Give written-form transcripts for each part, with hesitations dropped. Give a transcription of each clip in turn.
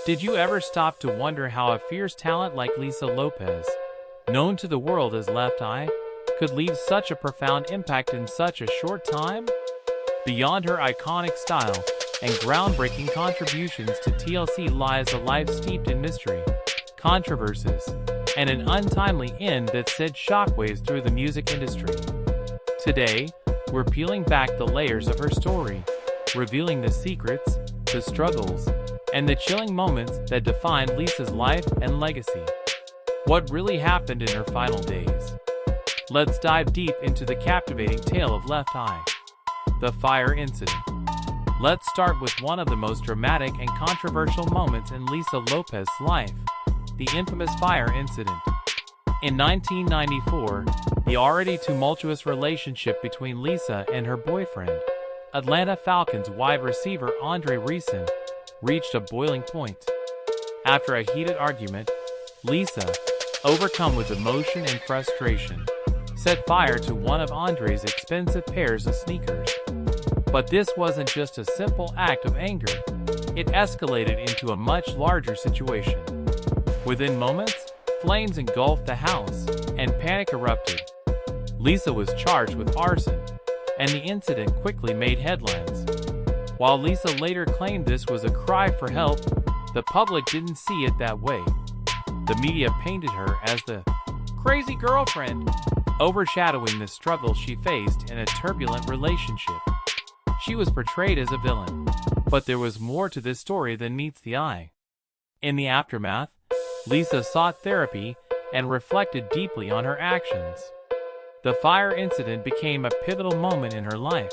Did you ever stop to wonder how a fierce talent like Lisa Lopes, known to the world as Left Eye, could leave such a profound impact in such a short time? Beyond her iconic style and groundbreaking contributions to TLC lies a life steeped in mystery, controversies, and an untimely end that sent shockwaves through the music industry. Today, we're peeling back the layers of her story, revealing the secrets, the struggles, and the chilling moments that defined Lisa's life and legacy. What really happened in her final days? Let's dive deep into the captivating tale of Left Eye. The fire incident. Let's start with one of the most dramatic and controversial moments in Lisa Lopes' life, the infamous fire incident. In 1994, the already tumultuous relationship between Lisa and her boyfriend, Atlanta Falcons wide receiver Andre Reason, reached a boiling point. After a heated argument, Lisa, overcome with emotion and frustration, set fire to one of Andre's expensive pairs of sneakers. But this wasn't just a simple act of anger. It escalated into a much larger situation. Within moments, flames engulfed the house, and panic erupted. Lisa was charged with arson, and the incident quickly made headlines. While Lisa later claimed this was a cry for help, the public didn't see it that way. The media painted her as the crazy girlfriend, overshadowing the struggle she faced in a turbulent relationship. She was portrayed as a villain, but there was more to this story than meets the eye. In the aftermath, Lisa sought therapy and reflected deeply on her actions. The fire incident became a pivotal moment in her life,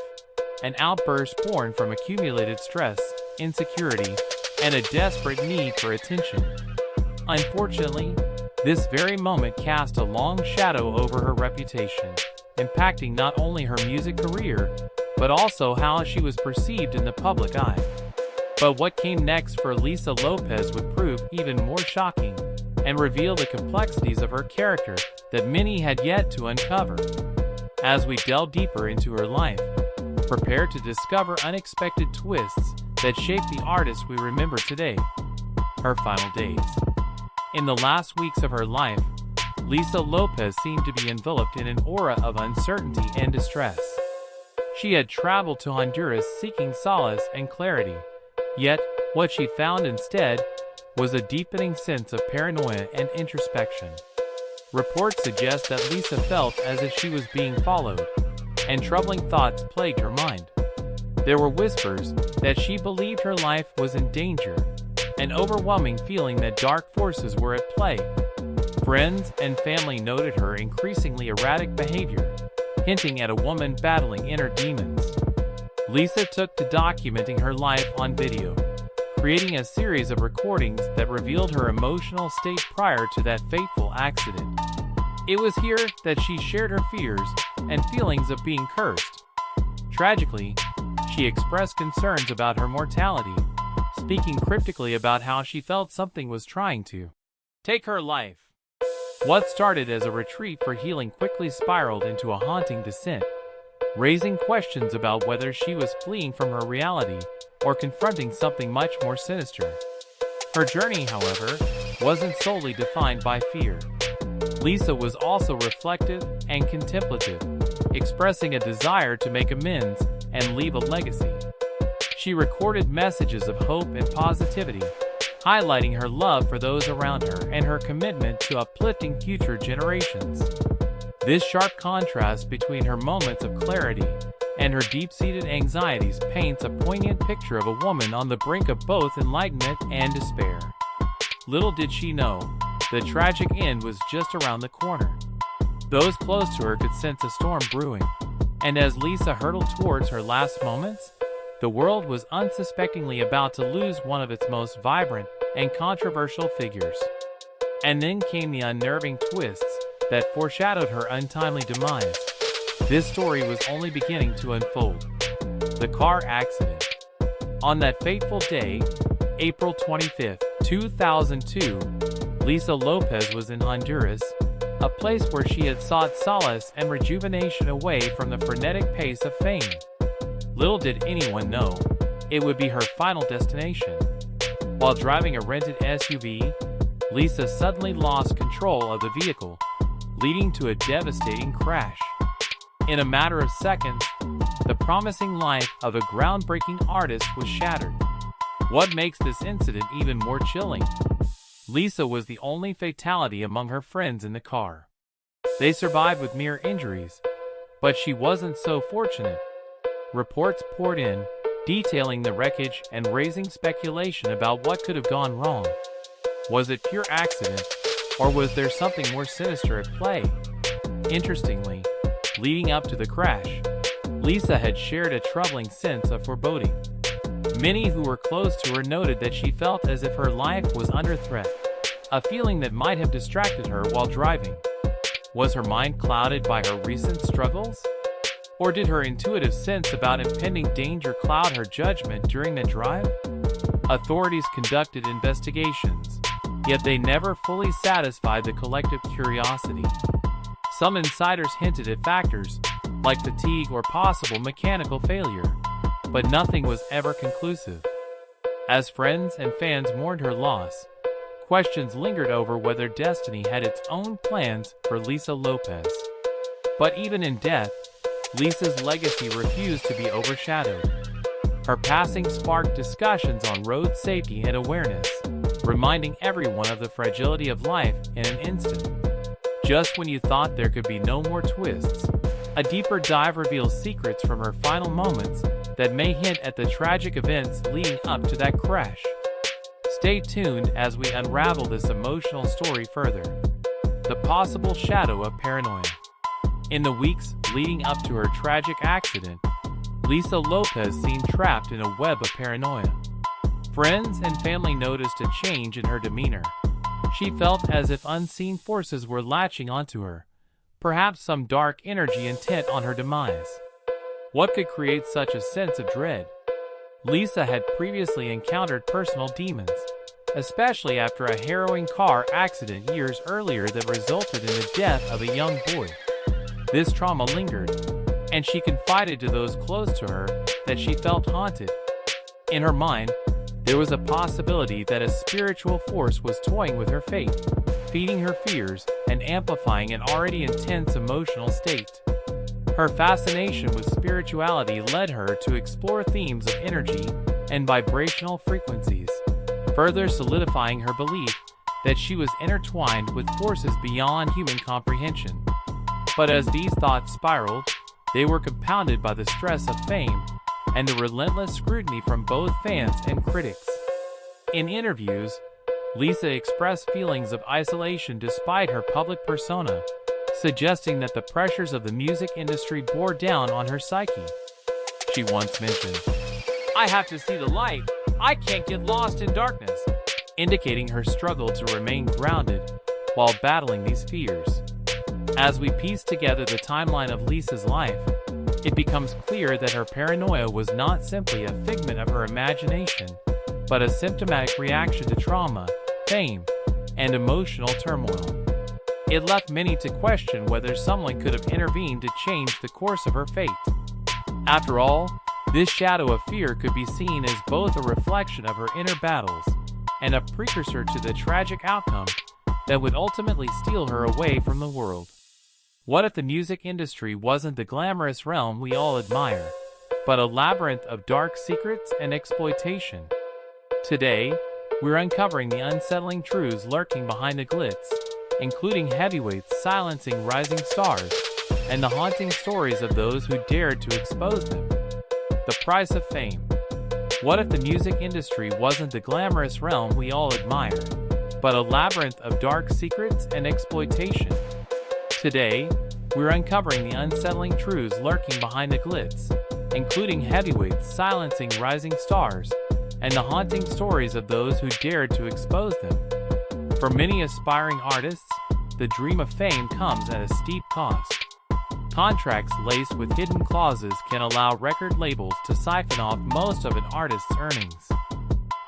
an outburst born from accumulated stress, insecurity, and a desperate need for attention. Unfortunately, this very moment cast a long shadow over her reputation, impacting not only her music career, but also how she was perceived in the public eye. But what came next for Lisa Lopes would prove even more shocking, and reveal the complexities of her character that many had yet to uncover. As we delve deeper into her life, prepare to discover unexpected twists that shape the artist we remember today. Her final days. In the last weeks of her life, Lisa Lopes seemed to be enveloped in an aura of uncertainty and distress. She had traveled to Honduras seeking solace and clarity, yet what she found instead was a deepening sense of paranoia and introspection. Reports suggest that Lisa felt as if she was being followed, and troubling thoughts plagued her mind. There were whispers that she believed her life was in danger, an overwhelming feeling that dark forces were at play. Friends and family noted her increasingly erratic behavior, hinting at a woman battling inner demons. Lisa took to documenting her life on video, creating a series of recordings that revealed her emotional state prior to that fateful accident. It was here that she shared her fears and feelings of being cursed. Tragically, she expressed concerns about her mortality, speaking cryptically about how she felt something was trying to take her life. What started as a retreat for healing quickly spiraled into a haunting descent, raising questions about whether she was fleeing from her reality or confronting something much more sinister. Her journey, however, wasn't solely defined by fear. Lisa was also reflective and contemplative, expressing a desire to make amends and leave a legacy. She recorded messages of hope and positivity, highlighting her love for those around her and her commitment to uplifting future generations. This sharp contrast between her moments of clarity and her deep-seated anxieties paints a poignant picture of a woman on the brink of both enlightenment and despair. Little did she know, the tragic end was just around the corner. Those close to her could sense a storm brewing, and as Lisa hurtled towards her last moments, the world was unsuspectingly about to lose one of its most vibrant and controversial figures. And then came the unnerving twists that foreshadowed her untimely demise. This story was only beginning to unfold. The car accident. On that fateful day, April 25, 2002, Lisa Lopes was in Honduras, a place where she had sought solace and rejuvenation away from the frenetic pace of fame. Little did anyone know, it would be her final destination. While driving a rented SUV, Lisa suddenly lost control of the vehicle, leading to a devastating crash. In a matter of seconds, the promising life of a groundbreaking artist was shattered. What makes this incident even more chilling? Lisa was the only fatality among her friends in the car. They survived with mere injuries, but she wasn't so fortunate. Reports poured in, detailing the wreckage and raising speculation about what could have gone wrong. Was it pure accident, or was there something more sinister at play? Interestingly, leading up to the crash, Lisa had shared a troubling sense of foreboding. Many who were close to her noted that she felt as if her life was under threat, a feeling that might have distracted her while driving. Was her mind clouded by her recent struggles? Or did her intuitive sense about impending danger cloud her judgment during the drive? Authorities conducted investigations, yet they never fully satisfied the collective curiosity. Some insiders hinted at factors like fatigue or possible mechanical failure, but nothing was ever conclusive. As friends and fans mourned her loss, questions lingered over whether destiny had its own plans for Lisa Lopes. But even in death, Lisa's legacy refused to be overshadowed. Her passing sparked discussions on road safety and awareness, reminding everyone of the fragility of life in an instant. Just when you thought there could be no more twists, a deeper dive reveals secrets from her final moments that may hint at the tragic events leading up to that crash. Stay tuned as we unravel this emotional story further. The possible shadow of paranoia. In the weeks leading up to her tragic accident, Lisa Lopes seemed trapped in a web of paranoia. Friends and family noticed a change in her demeanor. She felt as if unseen forces were latching onto her, perhaps some dark energy intent on her demise. What could create such a sense of dread? Lisa had previously encountered personal demons, especially after a harrowing car accident years earlier that resulted in the death of a young boy. This trauma lingered, and she confided to those close to her that she felt haunted. In her mind, there was a possibility that a spiritual force was toying with her fate, feeding her fears and amplifying an already intense emotional state. Her fascination with spirituality led her to explore themes of energy and vibrational frequencies, further solidifying her belief that she was intertwined with forces beyond human comprehension. But as these thoughts spiraled, they were compounded by the stress of fame and the relentless scrutiny from both fans and critics. In interviews, Lisa expressed feelings of isolation despite her public persona, suggesting that the pressures of the music industry bore down on her psyche. She once mentioned, "I have to see the light. I can't get lost in darkness," indicating her struggle to remain grounded while battling these fears. As we piece together the timeline of Lisa's life, it becomes clear that her paranoia was not simply a figment of her imagination, but a symptomatic reaction to trauma, fame, and emotional turmoil. It left many to question whether someone could have intervened to change the course of her fate. After all, this shadow of fear could be seen as both a reflection of her inner battles and a precursor to the tragic outcome that would ultimately steal her away from the world. What if the music industry wasn't the glamorous realm we all admire, but a labyrinth of dark secrets and exploitation? Today, we're uncovering the unsettling truths lurking behind the glitz, including heavyweights silencing rising stars, and the haunting stories of those who dared to expose them. The price of fame. What if the music industry wasn't the glamorous realm we all admire, but a labyrinth of dark secrets and exploitation? Today, we're uncovering the unsettling truths lurking behind the glitz, including heavyweights silencing rising stars, and the haunting stories of those who dared to expose them. For many aspiring artists, the dream of fame comes at a steep cost. Contracts laced with hidden clauses can allow record labels to siphon off most of an artist's earnings.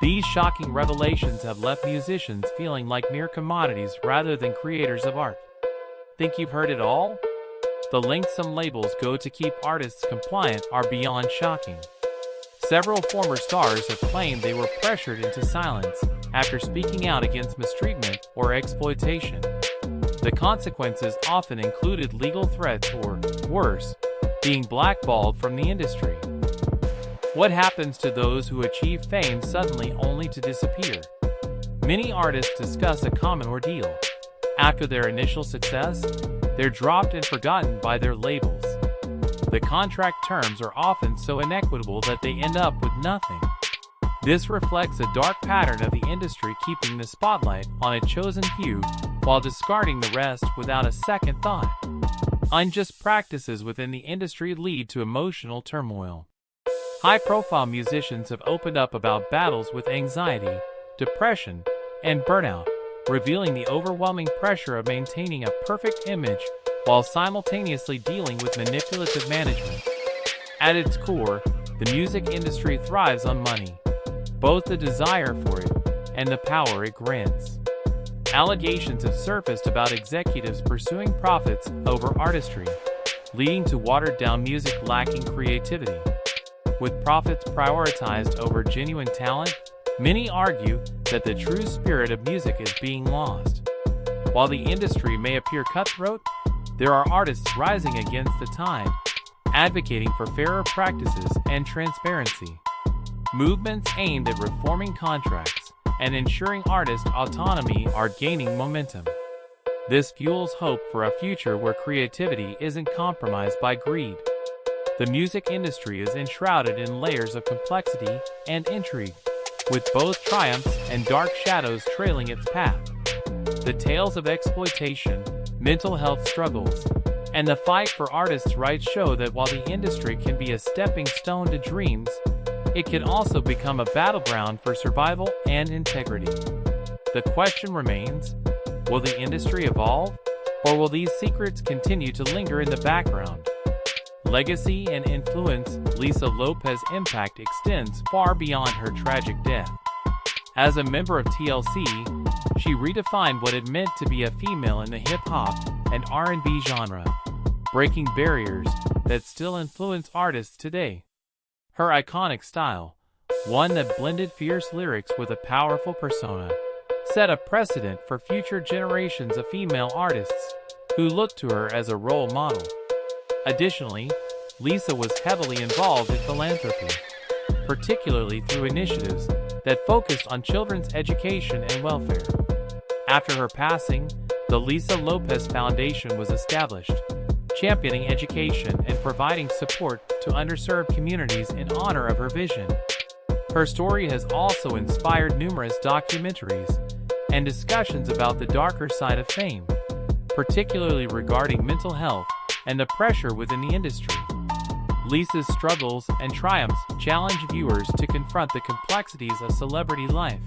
These shocking revelations have left musicians feeling like mere commodities rather than creators of art. Think you've heard it all? The lengths some labels go to keep artists compliant are beyond shocking. Several former stars have claimed they were pressured into silence after speaking out against mistreatment or exploitation. The consequences often included legal threats or, worse, being blackballed from the industry. What happens to those who achieve fame suddenly only to disappear? Many artists discuss a common ordeal. After their initial success, they're dropped and forgotten by their labels. The contract terms are often so inequitable that they end up with nothing. This reflects a dark pattern of the industry keeping the spotlight on a chosen few while discarding the rest without a second thought. Unjust practices within the industry lead to emotional turmoil. High-profile musicians have opened up about battles with anxiety, depression, and burnout, revealing the overwhelming pressure of maintaining a perfect image while simultaneously dealing with manipulative management. At its core, the music industry thrives on money, both the desire for it and the power it grants. Allegations have surfaced about executives pursuing profits over artistry, leading to watered-down music lacking creativity. With profits prioritized over genuine talent, many argue that the true spirit of music is being lost. While the industry may appear cutthroat, there are artists rising against the tide, advocating for fairer practices and transparency. Movements aimed at reforming contracts and ensuring artist autonomy are gaining momentum. This fuels hope for a future where creativity isn't compromised by greed. The music industry is enshrouded in layers of complexity and intrigue, with both triumphs and dark shadows trailing its path. The tales of exploitation, mental health struggles, and the fight for artists' rights show that while the industry can be a stepping stone to dreams, it can also become a battleground for survival and integrity. The question remains, will the industry evolve, or will these secrets continue to linger in the background? Legacy and influence. Lisa Lopes' impact extends far beyond her tragic death. As a member of TLC, she redefined what it meant to be a female in the hip-hop and R&B genre, breaking barriers that still influence artists today. Her iconic style, one that blended fierce lyrics with a powerful persona, set a precedent for future generations of female artists who looked to her as a role model. Additionally, Lisa was heavily involved in philanthropy, particularly through initiatives that focused on children's education and welfare. After her passing, the Lisa Lopes Foundation was established, championing education and providing support to underserved communities in honor of her vision. Her story has also inspired numerous documentaries and discussions about the darker side of fame, particularly regarding mental health and the pressure within the industry. Lisa's struggles and triumphs challenge viewers to confront the complexities of celebrity life,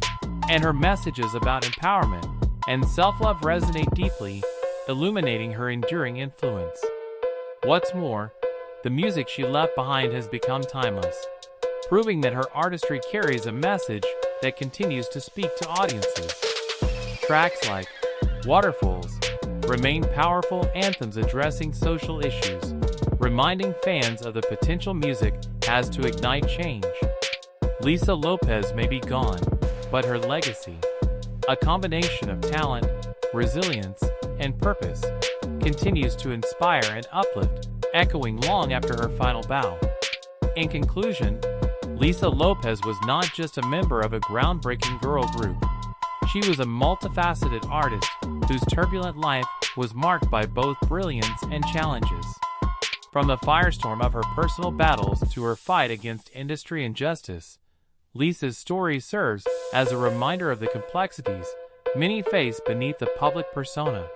and her messages about empowerment and self-love resonate deeply, illuminating her enduring influence. What's more, the music she left behind has become timeless, proving that her artistry carries a message that continues to speak to audiences. Tracks like Waterfalls remain powerful anthems addressing social issues, reminding fans of the potential music has to ignite change. Lisa Lopes may be gone, but her legacy, a combination of talent, resilience, and purpose, continues to inspire and uplift, echoing long after her final bow. In conclusion, Lisa Lopes was not just a member of a groundbreaking girl group. She was a multifaceted artist whose turbulent life was marked by both brilliance and challenges. From the firestorm of her personal battles to her fight against industry injustice, Lisa's story serves as a reminder of the complexities many face beneath the public persona.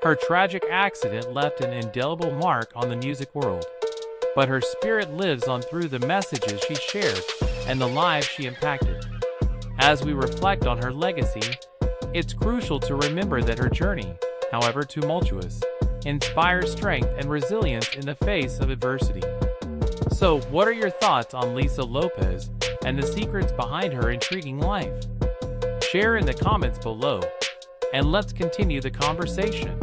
Her tragic accident left an indelible mark on the music world, but her spirit lives on through the messages she shared and the lives she impacted. As we reflect on her legacy, it's crucial to remember that her journey, however tumultuous, inspires strength and resilience in the face of adversity. So, what are your thoughts on Lisa Lopes and the secrets behind her intriguing life? Share in the comments below, and let's continue the conversation.